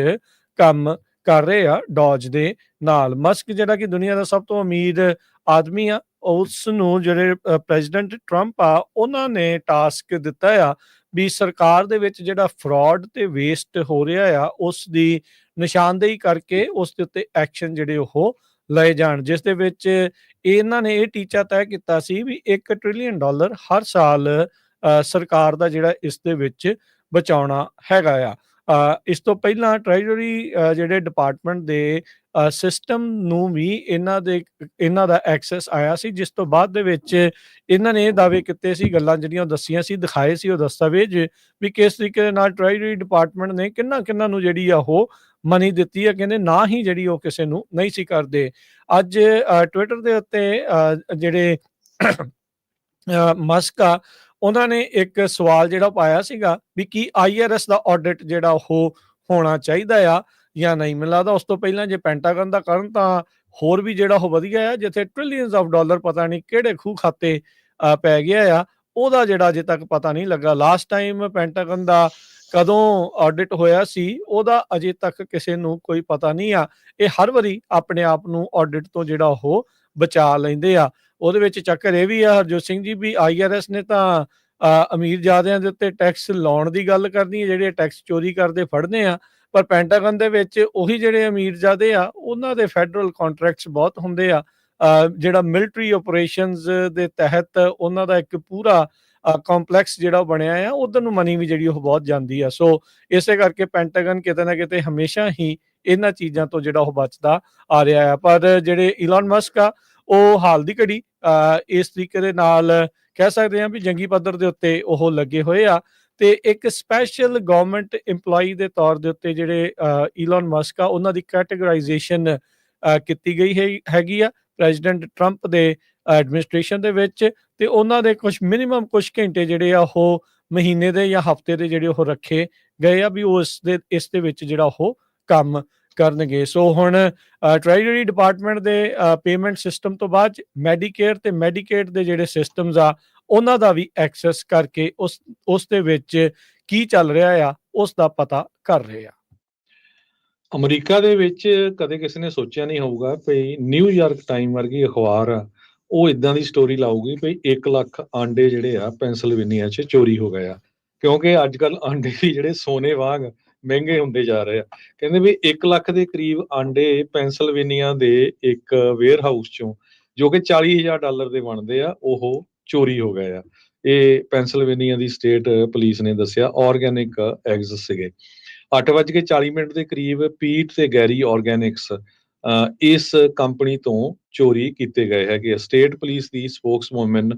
ਕੰਮ ਕਰ ਰਹੇ ਆ ਡੋਜ ਦੇ ਨਾਲ। ਮਸਕ ਜਿਹੜਾ ਕਿ ਦੁਨੀਆ ਦਾ ਸਭ ਤੋਂ ਅਮੀਰ ਆਦਮੀ ਆ, ਉਸ ਨੂੰ ਜਿਹੜੇ ਪ੍ਰੈਜ਼ੀਡੈਂਟ ਟਰੰਪ ਆ ਉਹਨਾਂ ਨੇ ਟਾਸਕ ਦਿੱਤਾ ਆ ਵੀ ਸਰਕਾਰ ਦੇ ਵਿੱਚ ਜਿਹੜਾ ਫਰਾਡ ਤੇ ਵੇਸਟ ਹੋ ਰਿਹਾ ਆ ਉਸ ਦੀ ਨਿਸ਼ਾਨਦੇਹੀ ਕਰਕੇ ਉਸ ਦੇ ਉੱਤੇ ਐਕਸ਼ਨ ਜਿਹੜੇ ਉਹ ਲਏ ਜਾਣ, ਜਿਸ ਦੇ ਵਿੱਚ ਇਹਨਾਂ ਨੇ ਇਹ ਟੀਚਾ ਤੈਅ ਕੀਤਾ ਸੀ ਵੀ $1 ਟ੍ਰਿਲੀਅਨ ਹਰ ਸਾਲ ਸਰਕਾਰ ਦਾ ਜਿਹੜਾ ਇਸ ਦੇ ਵਿੱਚ ਬਚਾਉਣਾ ਹੈਗਾ ਆ। ਇਸ ਤੋਂ ਪਹਿਲਾਂ ਟ੍ਰੈਜਰੀ ਜਿਹੜੇ ਡਿਪਾਰਟਮੈਂਟ ਦੇ ਸਿਸਟਮ ਨੂੰ ਵੀ ਇਹਨਾਂ ਦਾ ਐਕਸੈਸ ਆਇਆ ਸੀ, ਜਿਸ ਤੋਂ ਬਾਅਦ ਦੇ ਵਿੱਚ ਇਹਨਾਂ ਨੇ ਇਹ ਦਾਅਵੇ ਕੀਤੇ ਸੀ, ਗੱਲਾਂ ਜਿਹੜੀਆਂ ਦੱਸੀਆਂ ਸੀ, ਦਿਖਾਏ ਸੀ ਉਹ ਦਸਤਾਵੇਜ਼ ਵੀ ਕਿਸ ਤਰੀਕੇ ਦੇ ਨਾਲ ਟ੍ਰੈਜਰੀ ਡਿਪਾਰਟਮੈਂਟ ਨੇ ਕਿੰਨਾ ਨੂੰ ਜਿਹੜੀ ਆ ਉਹ ਮਨੀ ਦਿੱਤੀ ਆ। ਕਹਿੰਦੇ ਨਾ ਹੀ ਜਿਹੜੀ ਉਹ ਕਿਸੇ ਨੂੰ ਨਹੀਂ ਸੀ ਕਰਦੇ। ਅੱਜ ਟਵਿੱਟਰ ਦੇ ਉੱਤੇ ਜਿਹੜੇ ਮਸਕ ਆ ਉਹਨਾਂ ਨੇ ਇੱਕ ਸਵਾਲ ਜਿਹੜਾ ਪਾਇਆ ਸੀਗਾ ਵੀ ਕੀ IRS ਦਾ ਆਡਿਟ ਜਿਹੜਾ ਉਹ ਹੋਣਾ ਚਾਹੀਦਾ ਆ ਜਾਂ ਨਹੀਂ। ਮੈਨੂੰ ਲੱਗਦਾ ਉਸ ਤੋਂ ਪਹਿਲਾਂ ਜੇ ਪੈਂਟਾਗਨ ਦਾ ਕਰਨ ਤਾਂ ਹੋਰ ਵੀ ਜਿਹੜਾ ਉਹ ਵਧੀਆ ਆ, ਜਿੱਥੇ ਟ੍ਰਿਲੀਅਨਸ ਆਫ ਡਾਲਰ ਪਤਾ ਨਹੀਂ ਕਿਹੜੇ ਖੂਹ ਖਾਤੇ ਪੈ ਗਿਆ ਆ, ਉਹਦਾ ਜਿਹੜਾ ਅਜੇ ਤੱਕ ਪਤਾ ਨਹੀਂ ਲੱਗਾ। ਲਾਸਟ ਟਾਈਮ ਪੈਂਟਾਗਨ ਦਾ ਕਦੋਂ ਆਡਿਟ ਹੋਇਆ ਸੀ ਉਹਦਾ ਅਜੇ ਤੱਕ ਕਿਸੇ ਨੂੰ ਕੋਈ ਪਤਾ ਨਹੀਂ ਆ। ਇਹ ਹਰ ਵਾਰੀ ਆਪਣੇ ਆਪ ਨੂੰ ਆਡਿਟ ਤੋਂ ਜਿਹੜਾ ਉਹ ਬਚਾ ਲੈਂਦੇ ਆ। ਉਹਦੇ ਵਿੱਚ ਚੱਕਰ ਇਹ ਵੀ ਆ ਹਰਜੋਤ ਸਿੰਘ ਜੀ ਵੀ IRS ਨੇ ਤਾਂ ਅਮੀਰਜ਼ਾਦਿਆਂ ਦੇ ਉੱਤੇ ਟੈਕਸ ਲਾਉਣ ਦੀ ਗੱਲ ਕਰਨੀ ਹੈ, ਜਿਹੜੇ ਟੈਕਸ ਚੋਰੀ ਕਰਦੇ ਫੜਨੇ ਆ। ਪਰ ਪੈਂਟਾਗਨ ਦੇ ਵਿੱਚ ਉਹੀ ਜਿਹੜੇ ਅਮੀਰਜ਼ਾਦੇ ਆ ਉਹਨਾਂ ਦੇ ਫੈਡਰਲ ਕੰਟਰੈਕਟਸ ਬਹੁਤ ਹੁੰਦੇ ਆ। ਜਿਹੜਾ ਮਿਲਟਰੀ ਆਪਰੇਸ਼ਨਸ ਦੇ ਤਹਿਤ ਉਹਨਾਂ ਦਾ ਇੱਕ ਪੂਰਾ ਕੰਪਲੈਕਸ ਜਿਹੜਾ ਬਣਿਆ ਆ, ਉਧਰ ਨੂੰ ਮਨੀ ਵੀ ਜਿਹੜੀ ਉਹ ਬਹੁਤ ਜਾਂਦੀ ਆ। ਸੋ ਇਸੇ ਕਰਕੇ ਪੈਂਟਾਗਨ ਕਿਤੇ ਨਾ ਕਿਤੇ ਹਮੇਸ਼ਾ ਹੀ ਇਹਨਾਂ ਚੀਜ਼ਾਂ ਤੋਂ ਜਿਹੜਾ ਉਹ ਬਚਦਾ ਆ ਰਿਹਾ ਆ। ਪਰ ਜਿਹੜੇ ਇਲਨ ਮਸਕ ਆ ਉਹ ਹਾਲ ਦੀ ਘੜੀ ਇਸ ਤਰੀਕੇ ਦੇ ਨਾਲ ਕਹਿ ਸਕਦੇ ਹਾਂ ਵੀ ਜੰਗੀ ਪੱਧਰ ਦੇ ਉੱਤੇ ਉਹ ਲੱਗੇ ਹੋਏ ਆ। ਤੇ ਇੱਕ ਸਪੈਸ਼ਲ ਗਵਰਨਮੈਂਟ EMPLOYEE ਦੇ ਤੌਰ ਦੇ ਉੱਤੇ ਜਿਹੜੇ ਇਲਨ ਮਸਕ ਆ ਉਹਨਾਂ ਦੀ ਕੈਟੇਗਰਾਈਜੇਸ਼ਨ ਕੀਤੀ ਗਈ ਹੈਗੀ ਆ ਪ੍ਰੈਜ਼ੀਡੈਂਟ ਟਰੰਪ ਦੇ ਐਡਮਿਨਿਸਟ੍ਰੇਸ਼ਨ ਦੇ ਵਿੱਚ। ਤੇ ਉਹਨਾਂ ਦੇ ਮਿਨੀਮਮ ਕੁਝ ਘੰਟੇ ਜਿਹੜੇ ਆ ਉਹ ਮਹੀਨੇ ਦੇ ਜਾਂ ਹਫ਼ਤੇ ਦੇ ਜਿਹੜੇ ਉਹ ਰੱਖੇ ਗਏ ਆ ਵੀ ਉਹ ਇਸ ਦੇ ਵਿੱਚ ਜਿਹੜਾ ਉਹ ਕੰਮ ਕਰਨਗੇ। ਸੋ ਹੁਣ ਟ੍ਰੈਜਰੀ ਡਿਪਾਰਟਮੈਂਟ ਦੇ ਪੇਮੈਂਟ ਸਿਸਟਮ ਤੋਂ ਬਾਅਦ ਮੈਡੀਕੇਅਰ ਤੇ ਮੈਡੀਕੇਡ ਦੇ ਜਿਹੜੇ ਸਿਸਟਮਸ ਆ ਉਹਨਾਂ ਦਾ ਵੀ ਐਕਸੈਸ ਕਰਕੇ ਉਸ ਦੇ ਵਿੱਚ ਕੀ ਚੱਲ ਰਿਹਾ ਆ ਉਸ ਦਾ ਪਤਾ ਕਰ ਰਹੇ ਆ। ਅਮਰੀਕਾ ਦੇ ਵਿੱਚ ਕਦੇ ਕਿਸੇ ਨੇ ਸੋਚਿਆ ਨਹੀਂ ਹੋਊਗਾ ਵੀ ਨਿਊਯਾਰਕ ਟਾਈਮ ਵਰਗੀ ਅਖਬਾਰ ਆ ਉਹ ਇਦਾਂ ਦੀ ਸਟੋਰੀ ਲਾਊਗੀ ਵੀ 1 ਲੱਖ ਆਂਡੇ ਜਿਹੜੇ ਆ ਪੈਂਸਿਲਵੇਨੀਆ 'ਚ ਚੋਰੀ ਹੋ ਗਏ ਆ। ਕਿਉਂਕਿ ਅੱਜ ਕੱਲ ਆਂਡੇ ਵੀ ਜਿਹੜੇ ਸੋਨੇ ਵਾਂਗ ਮਹਿੰਗੇ ਹੁੰਦੇ ਜਾ ਰਹੇ ਆ। ਕਹਿੰਦੇ ਵੀ 1 ਲੱਖ ਦੇ ਕਰੀਬ ਆਂਡੇ ਪੈਂਸਿਲਵੇਨੀਆ ਦੇ ਇੱਕ ਵੇਅਰ ਹਾਊਸ ਚੋਂ, ਜੋ ਕਿ $40,000 ਦੇ ਬਣਦੇ ਆ, ਉਹ ਚੋਰੀ ਹੋ ਗਏ ਆ। ਇਹ ਪੈਂਸਿਲਵੇਨੀਆ ਦੀ ਸਟੇਟ ਪੁਲਿਸ ਨੇ ਦੱਸਿਆ। ਆਰਗੈਨਿਕ ਐਗਸ ਸੀਗੇ। 8:40 ਦੇ ਕਰੀਬ ਪੀਟ ਤੇ ਗੈਰੀ ਆਰਗੈਨਿਕਸ ਇਸ ਕੰਪਨੀ ਤੋਂ ਚੋਰੀ ਕੀਤੇ ਗਏ ਹੈਗੇ। ਸਟੇਟ ਪੁਲਿਸ ਦੀ ਸਪੋਕਸਵੂਮਨ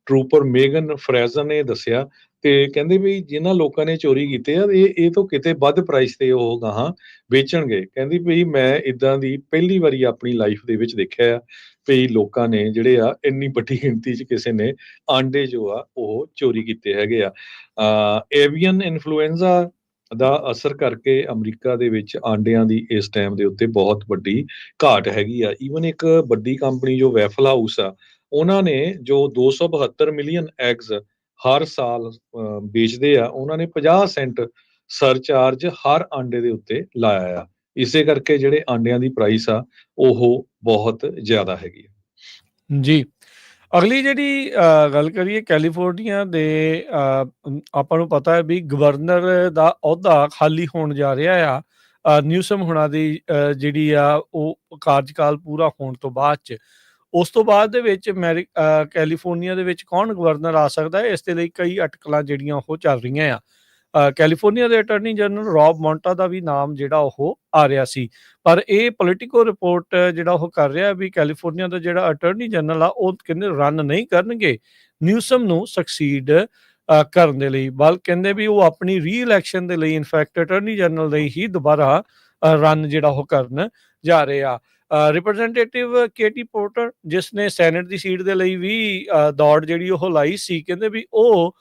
ਟਰੂਪਰ ਮੇਗਨ ਫਰੈਜ਼ਰ ਨੇ ਦੱਸਿਆ ਤੇ ਕਹਿੰਦੇ ਵੀ ਜਿਨ੍ਹਾਂ ਲੋਕਾਂ ਨੇ ਚੋਰੀ ਕੀਤੇ ਆ ਇਹ ਤੋਂ ਕਿਤੇ ਵੱਧ ਪ੍ਰਾਈਸ ਤੇ ਉਹ ਗਾਹਾਂ ਵੇਚਣਗੇ। ਕਹਿੰਦੀ ਵੀ ਮੈਂ ਇਦਾਂ ਦੀ ਪਹਿਲੀ ਵਾਰੀ ਆਪਣੀ ਲਾਈਫ ਦੇ ਵਿੱਚ ਦੇਖਿਆ ਆ ਵੀ ਲੋਕਾਂ ਨੇ ਜਿਹੜੇ ਆ ਇੰਨੀ ਵੱਡੀ ਗਿਣਤੀ 'ਚ ਕਿਸੇ ਨੇ ਆਂਡੇ ਜੋ ਆ ਉਹ ਚੋਰੀ ਕੀਤੇ ਹੈਗੇ ਆ। ਏਵੀਅਨ ਇਨਫਲੂਐਂਜ਼ਾ ਦਾ ਅਸਰ ਕਰਕੇ ਅਮਰੀਕਾ ਦੇ ਵਿੱਚ ਆਂਡਿਆਂ ਦੀ ਇਸ ਟਾਈਮ ਦੇ ਉੱਤੇ ਬਹੁਤ ਵੱਡੀ ਘਾਟ ਹੈਗੀ ਆ। ਈਵਨ ਇੱਕ ਵੱਡੀ ਕੰਪਨੀ ਜੋ ਵੈਫਲ ਹਾਊਸ ਆ, ਉਹਨਾਂ ਨੇ ਜੋ 272 ਮਿਲੀਅਨ ਐਗਸ ਹਰ ਸਾਲ ਵੇਚਦੇ ਆ, ਉਹਨਾਂ ਨੇ 50 ਸੈਂਟ ਸਰਚਾਰਜ ਹਰ ਆਂਡੇ ਦੇ ਉੱਤੇ ਲਾਇਆ ਆ। ਇਸੇ ਕਰਕੇ ਜਿਹੜੇ ਆਂਡਿਆਂ ਦੀ ਪ੍ਰਾਈਸ ਆ ਉਹ ਬਹੁਤ ਜ਼ਿਆਦਾ ਹੈਗੀ ਆ। ਜੀ। ਅਗਲੀ ਜਿਹੜੀ ਗੱਲ ਕਰੀਏ ਕੈਲੀਫੋਰਨੀਆ ਦੇ ਆਪਾਂ ਨੂੰ ਪਤਾ ਹੈ ਵੀ ਗਵਰਨਰ ਦਾ ਅਹੁਦਾ ਖਾਲੀ ਹੋਣ ਜਾ ਰਿਹਾ ਆ ਨਿਊਸਮ ਹੁਣਾਂ ਦੀ ਜਿਹੜੀ ਆ ਉਹ ਕਾਰਜਕਾਲ ਪੂਰਾ ਹੋਣ ਤੋਂ ਬਾਅਦ 'ਚ। ਉਸ ਤੋਂ ਬਾਅਦ ਦੇ ਵਿੱਚ ਕੈਲੀਫੋਰਨੀਆ ਦੇ ਵਿੱਚ ਕੌਣ ਗਵਰਨਰ ਆ ਸਕਦਾ ਹੈ, ਇਸ ਦੇ ਲਈ ਕਈ ਅਟਕਲਾਂ ਜਿਹੜੀਆਂ ਉਹ ਚੱਲ ਰਹੀਆਂ ਆ। ਕੈਲੀਫੋਰਨੀਆ ਦੇ ਅਟਾਰਨੀ ਜਨਰਲ ਰੌਬ ਮੌਂਟਾ ਦਾ ਵੀ ਨਾਮ ਜਿਹੜਾ ਉਹ ਆ ਰਿਹਾ ਸੀ। ਪਰ ਇਹ ਪੋਲੀਟੀਕਲ ਰਿਪੋਰਟ ਜਿਹੜਾ ਉਹ ਕਰ ਰਿਹਾ ਵੀ ਕੈਲੀਫੋਰਨੀਆ ਦਾ ਜਿਹੜਾ ਅਟਾਰਨੀ ਜਨਰਲ ਆ ਉਹ ਕਹਿੰਦੇ ਰਨ ਨਹੀਂ ਕਰਨਗੇ ਨਿਊਸਮ ਨੂੰ ਸਕਸੀਡ ਕਰਨ ਦੇ ਲਈ, ਬਲਕਿ ਕਹਿੰਦੇ ਵੀ ਉਹ ਆਪਣੀ ਰੀ-ਇਲੈਕਸ਼ਨ ਦੇ ਲਈ ਇਨਫੈਕਟ ਅਟਾਰਨੀ ਜਨਰਲ ਲਈ ਹੀ ਦੁਬਾਰਾ ਰਨ ਜਿਹੜਾ ਉਹ ਕਰਨ ਜਾ ਰਹੇ ਆ। ਰਿਪਰੈਜ਼ੈਂਟੇਟਿਵ ਕੇਟੀ ਪੋਰਟਰ ਜਿਸ ਨੇ ਸੈਨੇਟ ਦੀ ਸੀਟ ਦੇ ਲਈ ਵੀ ਦੌੜ ਜਿਹੜੀ ਉਹ ਲਾਈ ਸੀ, ਕਹਿੰਦੇ ਵੀ ਉਹ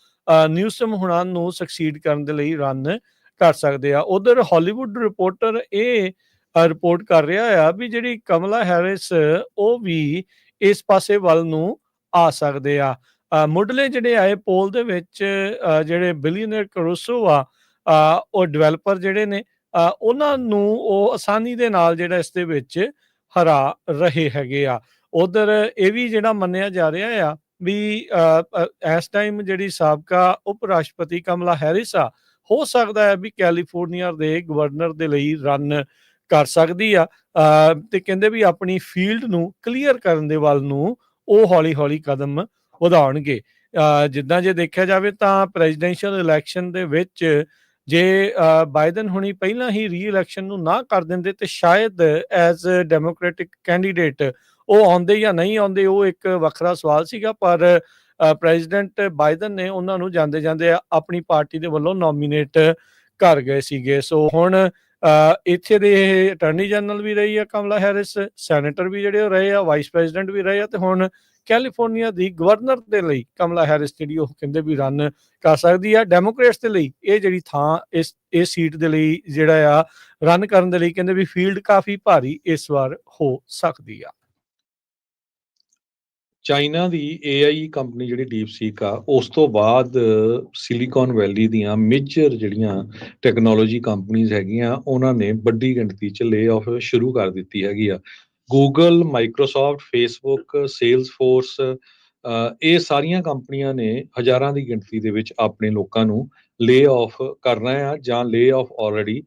ਨਿਊਸਮ ਹੁਣਾਂ ਨੂੰ ਸਕਸੀਡ ਕਰਨ ਦੇ ਲਈ ਰਨ ਕਰ ਸਕਦੇ ਆ। ਉਧਰ ਹਾਲੀਵੁੱਡ ਰਿਪੋਰਟਰ ਇਹ ਰਿਪੋਰਟ ਕਰ ਰਿਹਾ ਆ ਵੀ ਜਿਹੜੀ ਕਮਲਾ ਹੈਰਿਸ ਉਹ ਵੀ ਇਸ ਪਾਸੇ ਵੱਲ ਨੂੰ ਆ ਸਕਦੇ ਆ। ਮੁੱਢਲੇ ਜਿਹੜੇ ਆਏ ਪੋਲ ਦੇ ਵਿੱਚ ਜਿਹੜੇ ਬਿਲੀਅਨਰ ਕਰੂਸੋ ਆ ਉਹ ਡਿਵੈਲਪਰ ਜਿਹੜੇ ਨੇ ਉਹਨਾਂ ਨੂੰ ਉਹ ਆਸਾਨੀ ਦੇ ਨਾਲ ਜਿਹੜਾ ਇਸ ਦੇ ਵਿੱਚ ਹਰਾ ਰਹੇ ਹੈਗੇ ਆ। ਉਧਰ ਇਹ ਵੀ ਜਿਹੜਾ ਮੰਨਿਆ ਜਾ ਰਿਹਾ ਆ ਵੀ ਇਸ ਟਾਈਮ ਜਿਹੜੀ ਸਾਬਕਾ ਉਪ ਰਾਸ਼ਟਰਪਤੀ ਕਮਲਾ ਹੈਰਿਸ ਆ ਹੋ ਸਕਦਾ ਹੈ ਵੀ ਕੈਲੀਫੋਰਨੀਆ ਦੇ ਗਵਰਨਰ ਦੇ ਲਈ ਰਨ ਕਰ ਸਕਦੀ ਆ ਤੇ ਕਹਿੰਦੇ ਵੀ ਆਪਣੀ ਫੀਲਡ ਨੂੰ ਕਲੀਅਰ ਕਰਨ ਦੇ ਵੱਲ ਨੂੰ ਉਹ ਹੌਲੀ-ਹੌਲੀ ਕਦਮ ਵਧਾਉਣਗੇ। ਜਿੱਦਾਂ ਜੇ ਦੇਖਿਆ ਜਾਵੇ ਤਾਂ ਪ੍ਰੈਜ਼ੀਡੈਂਸ਼ੀਅਲ ਇਲੈਕਸ਼ਨ ਦੇ ਵਿੱਚ ਜੇ ਬਾਈਡਨ ਹੁਣੀ ਪਹਿਲਾਂ ਹੀ ਰੀ-ਇਲੈਕਸ਼ਨ ਨੂੰ ਨਾ ਕਰ ਦਿੰਦੇ ਤੇ ਸ਼ਾਇਦ ਐਜ਼ ਡੈਮੋਕ੍ਰੈਟਿਕ ਕੈਂਡੀਡੇਟ ਉਹ ਆਉਂਦੇ ਜਾਂ ਨਹੀਂ ਆਉਂਦੇ ਉਹ ਇੱਕ ਵੱਖਰਾ ਸਵਾਲ ਸੀਗਾ। ਪਰ ਪ੍ਰੈਜ਼ੀਡੈਂਟ ਬਾਈਡਨ ਨੇ ਉਹਨਾਂ ਨੂੰ ਜਾਂਦੇ ਜਾਂਦੇ ਆਪਣੀ ਪਾਰਟੀ ਦੇ ਵੱਲੋਂ ਨੋਮੀਨੇਟ ਕਰ ਗਏ ਸੀਗੇ। ਸੋ ਹੁਣ ਇੱਥੇ ਦੇ ਇਹ ਅਟਾਰਨੀ ਜਨਰਲ ਵੀ ਰਹੀ ਆ ਕਮਲਾ ਹੈਰਿਸ, ਸੈਨੇਟਰ ਵੀ ਜਿਹੜੇ ਉਹ ਰਹੇ ਆ, ਵਾਈਸ ਪ੍ਰੈਜ਼ੀਡੈਂਟ ਵੀ ਰਹੇ ਆ ਤੇ ਹੁਣ ਕੈਲੀਫੋਰਨੀਆ ਦੀ ਗਵਰਨਰ ਦੇ ਲਈ ਕਮਲਾ ਹੈਰਿਸ ਜਿਹੜੀ ਉਹ ਕਹਿੰਦੇ ਵੀ ਰਨ ਕਰ ਸਕਦੀ ਆ। ਡੈਮੋਕ੍ਰੇਟਸ ਦੇ ਲਈ ਇਹ ਜਿਹੜੀ ਥਾਂ ਇਸ ਸੀਟ ਦੇ ਲਈ ਜਿਹੜਾ ਆ ਰਨ ਕਰਨ ਦੇ ਲਈ ਕਹਿੰਦੇ ਵੀ ਫੀਲਡ ਕਾਫੀ ਭਾਰੀ ਇਸ ਵਾਰ ਹੋ ਸਕਦੀ ਆ। ਚਾਈਨਾ ਦੀ AI ਕੰਪਨੀ ਜਿਹੜੀ ਡੀਪਸੀਕ ਆ ਉਸ ਤੋਂ ਬਾਅਦ ਸਿਲੀਕਨ ਵੈਲੀ ਦੀਆਂ ਮੇਜਰ ਜਿਹੜੀਆਂ ਟੈਕਨੋਲੋਜੀ ਕੰਪਨੀਜ਼ ਹੈਗੀਆਂ ਉਹਨਾਂ ਨੇ ਵੱਡੀ ਗਿਣਤੀ 'ਚ ਲੇ ਆਫ ਸ਼ੁਰੂ ਕਰ ਦਿੱਤੀ ਹੈਗੀ ਆ। ਗੂਗਲ, ਮਾਈਕਰੋਸਾਫਟ, ਫੇਸਬੁੱਕ, ਸੇਲਸਫੋਰਸ, ਇਹ ਸਾਰੀਆਂ ਕੰਪਨੀਆਂ ਨੇ ਹਜ਼ਾਰਾਂ ਦੀ ਗਿਣਤੀ ਦੇ ਵਿੱਚ ਆਪਣੇ ਲੋਕਾਂ ਨੂੰ ਲੇ ਆਫ ਕਰਨਾ ਆ ਜਾਂ ਲੇ ਆਫ ਆਲਰੇਡੀ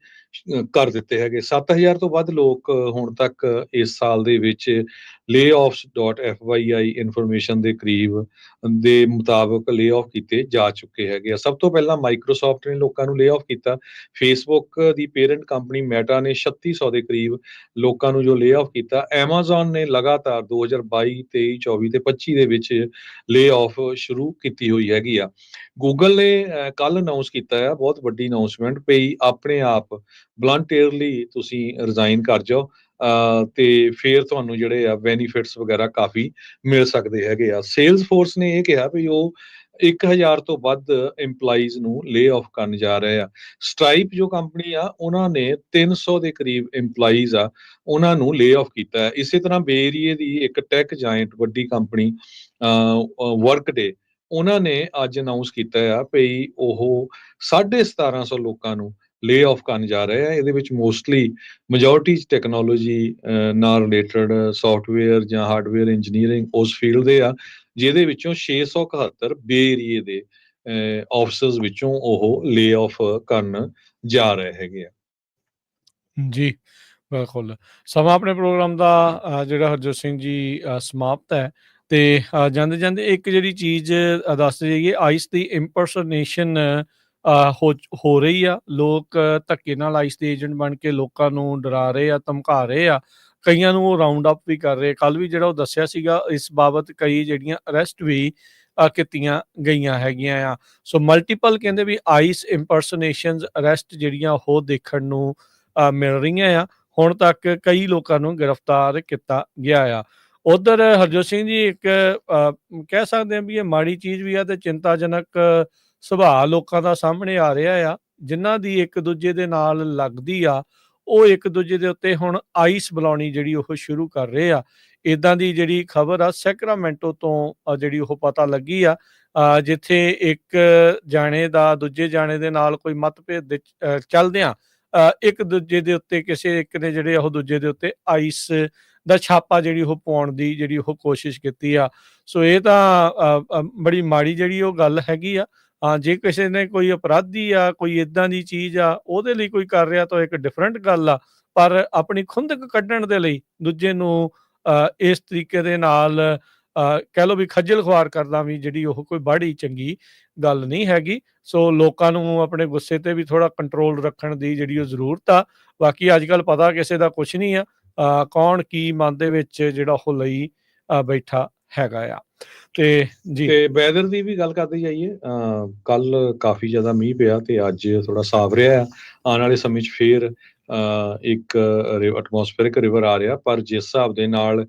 ਕਰ ਦਿੱਤੇ ਹੈਗੇ। 7000 ਤੋਂ ਵੱਧ ਲੋਕ ਹੁਣ ਤੱਕ ਇਸ ਸਾਲ ਦੇ ਵਿੱਚ layoffs.fyi ਇਨਫੋਰਮੇਸ਼ਨ ਦੇ ਕਰੀਬ ਦੇ ਮੁਤਾਬਕ ਲੇ ਆਫ ਕੀਤੇ ਜਾ ਚੁੱਕੇ ਹੈਗੇ ਆ। ਸਭ ਤੋਂ ਪਹਿਲਾਂ ਮਾਈਕਰੋਸਾਫਟ ਨੇ ਲੋਕਾਂ ਨੂੰ ਲੇ ਆਫ ਕੀਤਾ। ਫੇਸਬੁੱਕ ਦੀ ਪੇਰੈਂਟ ਕੰਪਨੀ ਮੈਟਾ ਨੇ 3600 ਦੇ ਕਰੀਬ ਲੋਕਾਂ ਨੂੰ ਜੋ ਲੇ ਆਫ ਕੀਤਾ। ਐਮਾਜ਼ਨ ਨੇ ਲਗਾਤਾਰ 2022 23 24 ਤੇ 25 ਦੇ ਵਿੱਚ ਲੇ ਆਫ ਸ਼ੁਰੂ ਕੀਤੀ ਹੋਈ ਹੈਗੀ ਆ। ਗੂਗਲ ਨੇ ਕੱਲ ਅਨਾਉਂਸ ਕੀਤਾ ਆ, ਬਹੁਤ ਵੱਡੀ ਅਨਾਉਂਸਮੈਂਟ ਪਈ, ਆਪਣੇ ਆਪ ਵਲੰਟੀਅਰਲੀ ਤੁਸੀਂ ਰਿਜ਼ਾਈਨ ਕਰ ਜਾਓ ਤੇ ਫਿਰ ਤੁਹਾਨੂੰ ਜਿਹੜੇ ਆ ਬੈਨੀਫਿਟਸ ਵਗੈਰਾ ਕਾਫੀ ਮਿਲ ਸਕਦੇ ਹੈਗੇ ਆ। ਸੇਲਸ ਫੋਰਸ ਨੇ ਇਹ ਕਿਹਾ ਵੀ ਉਹ 1000 ਤੋਂ ਵੱਧ EMPLOYEES ਨੂੰ ਲੇ ਆਫ ਕਰਨ ਜਾ ਰਹੇ ਆ। ਸਟ੍ਰਾਈਪ ਜੋ ਕੰਪਨੀ ਆ ਉਹਨਾਂ ਨੇ 300 ਦੇ ਕਰੀਬ EMPLOYEES ਆ ਉਹਨਾਂ ਨੂੰ ਲੇ ਆਫ ਕੀਤਾ ਹੈ। ਇਸੇ ਤਰ੍ਹਾਂ ਬੇ ਏਰੀਏ ਦੀ ਇੱਕ ਟੈਕ ਜਾਇੰਟ ਵੱਡੀ ਕੰਪਨੀ ਵਰਕਡੇ, ਉਹਨਾਂ ਨੇ ਅੱਜ ਅਨਾਉਂਸ ਕੀਤਾ ਆ ਵੀ ਉਹ 1750 ਲੋਕਾਂ ਨੂੰ ਲੇ ਆਫ ਕਰਨ ਜਾ ਰਹੇ ਆ। ਇਹਦੇ ਵਿੱਚ ਮੋਸਟਲੀ ਮੈਜੋਰਟੀ ਟੈਕਨੋਲੋਜੀ ਨਾਲ ਰਿਲੇਟਡ ਸੌਫਟਵੇਅਰ ਜਾਂ ਹਾਰਡਵੇਅਰ ਇੰਜੀਨੀਅਰਿੰਗ ਉਸ ਫੀਲਡ ਦੇ ਆ, ਜਿਹਦੇ ਵਿੱਚੋਂ 671 ਬੇ ਏਰੀਏ ਦੇ ਆਫਿਸਰਸ ਵਿੱਚੋਂ ਉਹ ਲੇ ਆਫ ਕਰਨ ਜਾ ਰਹੇ ਹੈਗੇ ਆ। ਜੀ, ਬਿਲਕੁਲ। ਸਮਾਂ ਆਪਣੇ ਪ੍ਰੋਗਰਾਮ ਦਾ ਜਿਹੜਾ ਹਰਜੋਤ ਸਿੰਘ ਜੀ ਸਮਾਪਤ ਹੈ ਤੇ ਜਾਂਦੇ ਜਾਂਦੇ ਇੱਕ ਜਿਹੜੀ ਚੀਜ਼ ਦੱਸ ਜਾਈਏ, ਆਈਸ ਦੀ ਇੰਪਰਸਨੇਸ਼ਨ ਹੋ ਰਹੀ ਆ। ਲੋਕ ਧੱਕੇ ਨਾਲ ਆਈਸ ਦੇ ਏਜੰਟ ਬਣ ਕੇ ਲੋਕਾਂ ਨੂੰ ਡਰਾ ਰਹੇ ਆ, ਧਮਕਾ ਰਹੇ ਆ, ਕਈਆਂ ਨੂੰ ਉਹ ਰਾਉਂਡ ਅਪ ਵੀ ਕਰ ਰਹੇ। ਕੱਲ ਵੀ ਜਿਹੜਾ ਉਹ ਦੱਸਿਆ ਸੀਗਾ ਇਸ ਬਾਬਤ ਕਈ ਜਿਹੜੀਆਂ ਅਰੈਸਟ ਵੀ ਕੀਤੀਆਂ ਗਈਆਂ ਹੈਗੀਆਂ ਆ। ਸੋ ਮਲਟੀਪਲ ਕਹਿੰਦੇ ਵੀ ਆਈਸ ਇੰਪਰਸਨੇਸ਼ਨਸ ਅਰੈਸਟ ਜਿਹੜੀਆਂ ਉਹ ਦੇਖਣ ਨੂੰ ਮਿਲ ਰਹੀਆਂ ਆ। ਹੁਣ ਤੱਕ ਕਈ ਲੋਕਾਂ ਨੂੰ ਗ੍ਰਿਫਤਾਰ ਕੀਤਾ ਗਿਆ ਆ। ਉਧਰ ਹਰਜੋਤ ਸਿੰਘ ਜੀ ਇੱਕ ਕਹਿ ਸਕਦੇ ਹਾਂ ਵੀ ਇਹ ਮਾੜੀ ਚੀਜ਼ ਵੀ ਆ ਤੇ ਚਿੰਤਾਜਨਕ ਸੁਭਾਅ ਲੋਕਾਂ ਦਾ ਸਾਹਮਣੇ ਆ ਰਿਹਾ ਆ, ਜਿਨ੍ਹਾਂ ਦੀ ਇੱਕ ਦੂਜੇ ਦੇ ਨਾਲ ਲੱਗਦੀ ਆ, ਉਹ ਇੱਕ ਦੂਜੇ ਦੇ ਉੱਤੇ ਹੁਣ ਆਈਸ ਬੁਲਾਉਣੀ ਜਿਹੜੀ ਉਹ ਸ਼ੁਰੂ ਕਰ ਰਹੇ ਆ। ਇੱਦਾਂ ਦੀ ਜਿਹੜੀ ਖਬਰ ਆ ਸੈਕਰਾਮੈਂਟੋ ਤੋਂ ਜਿਹੜੀ ਉਹ ਪਤਾ ਲੱਗੀ ਆ, ਜਿੱਥੇ ਇੱਕ ਜਾਣੇ ਦਾ ਦੂਜੇ ਜਾਣੇ ਦੇ ਨਾਲ ਕੋਈ ਮਤਭੇਦ ਦੇ ਚੱਲਦਿਆਂ ਇੱਕ ਦੂਜੇ ਦੇ ਉੱਤੇ ਕਿਸੇ ਇੱਕ ਨੇ ਜਿਹੜੇ ਉਹ ਦੂਜੇ ਦੇ ਉੱਤੇ ਆਈਸ ਦਾ ਛਾਪਾ ਜਿਹੜੀ ਉਹ ਪਾਉਣ ਦੀ ਜਿਹੜੀ ਉਹ ਕੋਸ਼ਿਸ਼ ਕੀਤੀ ਆ। ਸੋ ਇਹ ਤਾਂ ਬੜੀ ਮਾੜੀ ਜਿਹੜੀ ਉਹ ਗੱਲ ਹੈਗੀ ਆ। ਜੇ ਕਿਸੇ ਨੇ ਕੋਈ ਅਪਰਾਧੀ ਆ, ਕੋਈ ਇੱਦਾਂ ਦੀ ਚੀਜ਼ ਆ, ਉਹਦੇ ਲਈ ਕੋਈ ਕਰ ਰਿਹਾ ਤਾਂ ਇੱਕ ਡਿਫਰੈਂਟ ਗੱਲ ਆ, ਪਰ ਆਪਣੀ ਖੁੰਦਕ ਕੱਢਣ ਦੇ ਲਈ ਦੂਜੇ ਨੂੰ ਇਸ ਤਰੀਕੇ ਦੇ ਨਾਲ ਕਹਿ ਲਓ ਵੀ ਖੱਜਲ ਖੁਆਰ ਕਰਨਾ ਵੀ ਜਿਹੜੀ ਉਹ ਕੋਈ ਬੜੀ ਚੰਗੀ ਗੱਲ ਨਹੀਂ ਹੈਗੀ। ਸੋ ਲੋਕਾਂ ਨੂੰ ਆਪਣੇ ਗੁੱਸੇ ਤੇ ਵੀ ਥੋੜਾ ਕੰਟਰੋਲ ਰੱਖਣ ਦੀ ਜਿਹੜੀ ਉਹ ਜ਼ਰੂਰਤ ਆ। ਬਾਕੀ ਅੱਜ ਕੱਲ੍ਹ ਪਤਾ ਕਿਸੇ ਦਾ ਕੁਛ ਨਹੀਂ ਆ, ਕੌਣ ਕੀ ਮਨ ਦੇ ਵਿੱਚ ਜਿਹੜਾ ਉਹ ਲਈ ਬੈਠਾ ਹੈਗਾ ਆ। ਤੇ ਜੀ, ਤੇ ਵੈਦਰ ਦੀ ਵੀ ਗੱਲ ਕਰਦੇ ਜਾਈਏ, ਕੱਲ ਕਾਫੀ ਜ਼ਿਆਦਾ ਮੀਂਹ ਪਿਆ ਤੇ ਅੱਜ ਥੋੜਾ ਸਾਫ਼ ਰਿਹਾ ਆ। ਆਉਣ ਵਾਲੇ ਸਮੇਂ 'ਚ ਫੇਰ ਇੱਕ ਐਟਮੋਸਫੇਰਿਕ ਰਿਵਰ ਆ ਰਿਹਾ, ਪਰ ਜਿਸ ਹਿਸਾਬ ਦੇ ਨਾਲ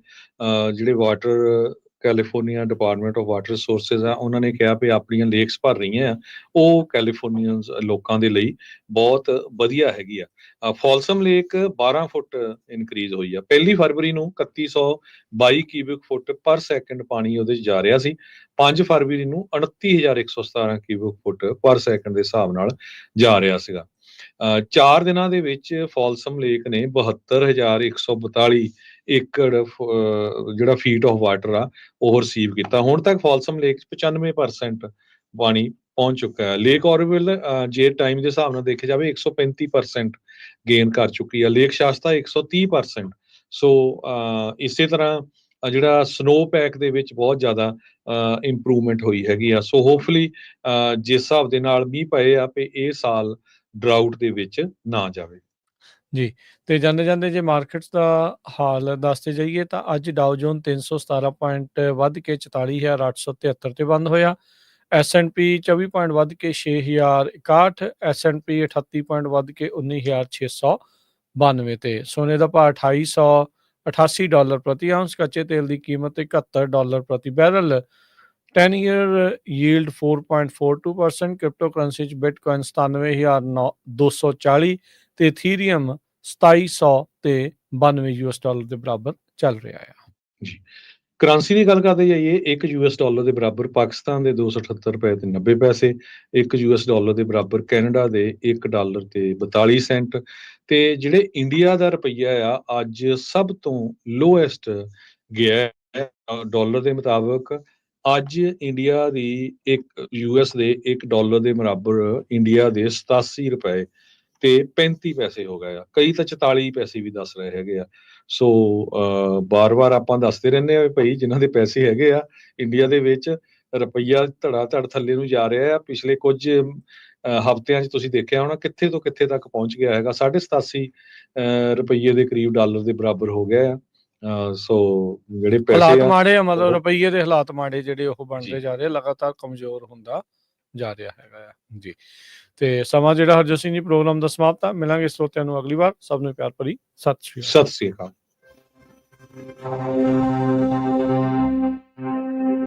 ਜਿਹੜੇ water California department of water resources ਆ, ਉਹਨਾਂ ਨੇ ਕਿਹਾ ਵੀ ਆਪਣੀਆਂ ਲੇਕਸ ਭਰ ਰਹੀਆਂ ਆ, ਉਹ ਕੈਲੀਫੋਰਨੀਅਨਸ ਲੋਕਾਂ ਦੇ ਲਈ ਬਹੁਤ ਵਧੀਆ ਹੈਗੀ ਆ। ਫੋਲਸਮ ਲੇਕ 12 ਫੁੱਟ ਇਨਕਰੀਜ਼ ਹੋਈ ਆ। 1 ਫਰਵਰੀ ਨੂੰ 3122 ਕਿਊਬਿਕ ਫੁੱਟ ਪਰ ਸੈਕਿੰਡ ਪਾਣੀ ਉਹਦੇ 'ਚ ਜਾ ਰਿਹਾ ਸੀ। 5 ਫਰਵਰੀ ਨੂੰ 29,117 ਕਿਊਬਿਕ ਫੁੱਟ ਪਰ ਸੈਕਿੰਡ ਦੇ ਹਿਸਾਬ ਨਾਲ ਜਾ ਰਿਹਾ ਸੀਗਾ। 4 ਦਿਨਾਂ ਦੇ ਵਿੱਚ ਫੋਲਸਮ ਲੇਕ ਨੇ 72,142 ਏਕੜ ਜਿਹੜਾ ਫੀਟ ਆਫ ਵਾਟਰ ਆ ਉਹ ਰਿਸੀਵ ਕੀਤਾ। ਹੁਣ ਤੱਕ ਫੋਲਸਮ ਲੇਕ 'ਚ 95% ਪਾਣੀ ਪਹੁੰਚ ਚੁੱਕਾ ਹੈ। ਲੇਕ ਔਰਵਿਲ ਜੇ ਟਾਈਮ ਦੇ ਹਿਸਾਬ ਨਾਲ ਦੇਖਿਆ ਜਾਵੇ 135% ਗੇਨ ਕਰ ਚੁੱਕੀ ਹੈ। ਲੇਕ ਸ਼ਾਸਤਾ 130%। ਸੋ ਇਸੇ ਤਰ੍ਹਾਂ ਜਿਹੜਾ ਸਨੋ ਪੈਕ ਦੇ ਵਿੱਚ ਬਹੁਤ ਜ਼ਿਆਦਾ ਇੰਪਰੂਵਮੈਂਟ ਹੋਈ ਹੈਗੀ ਆ। ਸੋ ਹੋਪਫੁਲੀ ਜਿਸ ਹਿਸਾਬ ਦੇ ਨਾਲ ਮੀਂਹ ਪਏ ਆ ਵੀ ਇਹ ਸਾਲ ਡਰਾਊਟ ਦੇ ਵਿੱਚ ਨਾ ਜਾਵੇ। ਜੀ, ਤੇ ਜਾਂਦੇ ਜਾਂਦੇ ਜੇ ਮਾਰਕੀਟਸ ਦਾ ਹਾਲ ਦੱਸਦੇ ਜਾਈਏ ਤਾਂ ਅੱਜ ਡਾਓ ਜੋਨ 317 ਪੁਆਇੰਟ ਵੱਧ ਕੇ 44,873 ਤੇ ਬੰਦ ਹੋਇਆ। S&P 24 ਪੁਆਇੰਟ ਵੱਧ ਕੇ 6,061, S&P 38 ਪੁਆਇੰਟ ਵੱਧ ਕੇ 19,692 ਤੇ। ਸੋਨੇ ਦਾ ਭਾਅ $2,888 ਪ੍ਰਤੀ ਆਉਂਸ, ਕੱਚੇ ਤੇਲ ਦੀ ਕੀਮਤ $71 ਪ੍ਰਤੀ barrel, 10 year yield 4.42%, crypto currency 'ਚ ਬਿਟਕੋਇਨ 97,240 ਤੇ ਇਥੀਰੀਅਮ 2700 ਤੇ $92 ਦੇ ਬਰਾਬਰ ਚੱਲ ਰਿਹਾ ਆ। ਜੀ, ਕਰੰਸੀ ਦੀ ਗੱਲ ਕਰਦੇ ਜਾਈਏ, $1 ਦੇ ਬਰਾਬਰ ਪਾਕਿਸਤਾਨ ਦੇ 278 ਰੁਪਏ ਤੇ 90 ਪੈਸੇ, $1 ਦੇ ਬਰਾਬਰ ਕੈਨੇਡਾ ਦੇ $1 ਤੇ 42 ਸੈਂਟ। ਤੇ ਜਿਹੜੇ ਇੰਡੀਆ ਦਾ ਰੁਪਈਆ ਆ ਅੱਜ ਸਭ ਤੋਂ ਲੋਐਸਟ ਗਿਆ ਡਾਲਰ ਦੇ ਮੁਤਾਬਕ ਅੱਜ ਇੰਡੀਆ ਦੀ ਇੱਕ US ਦੇ $1 ਦੇ ਬਰਾਬਰ ਇੰਡੀਆ ਦੇ 87 ਰੁਪਏ ਤੇ 35 ਪੈਸੇ ਹੋ ਗਏ ਆ, ਕਈ ਤਾਂ 44 ਪੈਸੇ ਵੀ ਦੱਸ ਰਹੇ ਹੈਗੇ ਆ। ਸੋ ਬਾਰ-ਬਾਰ ਆਪਾਂ ਦੱਸਦੇ ਰਹਿੰਦੇ ਆ ਭਾਈ ਜਿਨ੍ਹਾਂ ਦੇ ਪੈਸੇ ਹੈਗੇ ਆ ਇੰਡੀਆ ਦੇ ਵਿੱਚ, ਰੁਪਈਆ ਧੜਾ ਧੜ ਥੱਲੇ ਨੂੰ ਜਾ ਰਿਹਾ ਆ। ਪਿਛਲੇ ਕੁਝ ਹਫ਼ਤਿਆਂ 'ਚ ਤੁਸੀਂ ਦੇਖਿਆ ਹੋਣਾ ਕਿੱਥੇ ਤੋਂ ਕਿੱਥੇ ਤੱਕ ਪਹੁੰਚ ਗਿਆ ਹੈਗਾ, 87 ਰੁਪਈਏ ਦੇ ਕਰੀਬ ਡਾਲਰ ਦੇ ਬਰਾਬਰ ਹੋ ਗਿਆ ਆ। ਸੋ ਜਿਹੜੇ ਪੈਸੇ ਹਾਲਾਤ ਆ ਮਾੜੇ ਆ, ਮਤਲਬ ਉਹ ਰੁਪਈਏ ਦੇ ਹਾਲਾਤ ਮਾੜੇ ਜਿਹੜੇ ਉਹ ਬਣਦੇ ਜੀ ਜਾ ਰਹੇ, ਲਗਾਤਾਰ ਕਮਜ਼ੋਰ ਹੁੰਦਾ ਜਾ ਰਿਹਾ ਹੈਗਾ ਆ ਜੀ। ਤੇ ਸਮਾਂ ਜਿਹੜਾ ਹਰਜੋਤ ਸਿੰਘ ਜੀ ਪ੍ਰੋਗਰਾਮ ਦਾ ਸਮਾਪਤ ਆ। ਮਿਲਾਂਗੇ ਸਰੋਤਿਆਂ ਨੂੰ ਅਗਲੀ ਵਾਰ। ਸਭ ਨੂੰ ਪਿਆਰ ਭਰੀ ਸਤਿ ਸ਼੍ਰੀ ਅਕਾਲ। ਸਤਿ ਸ੍ਰੀ ਅਕਾਲ।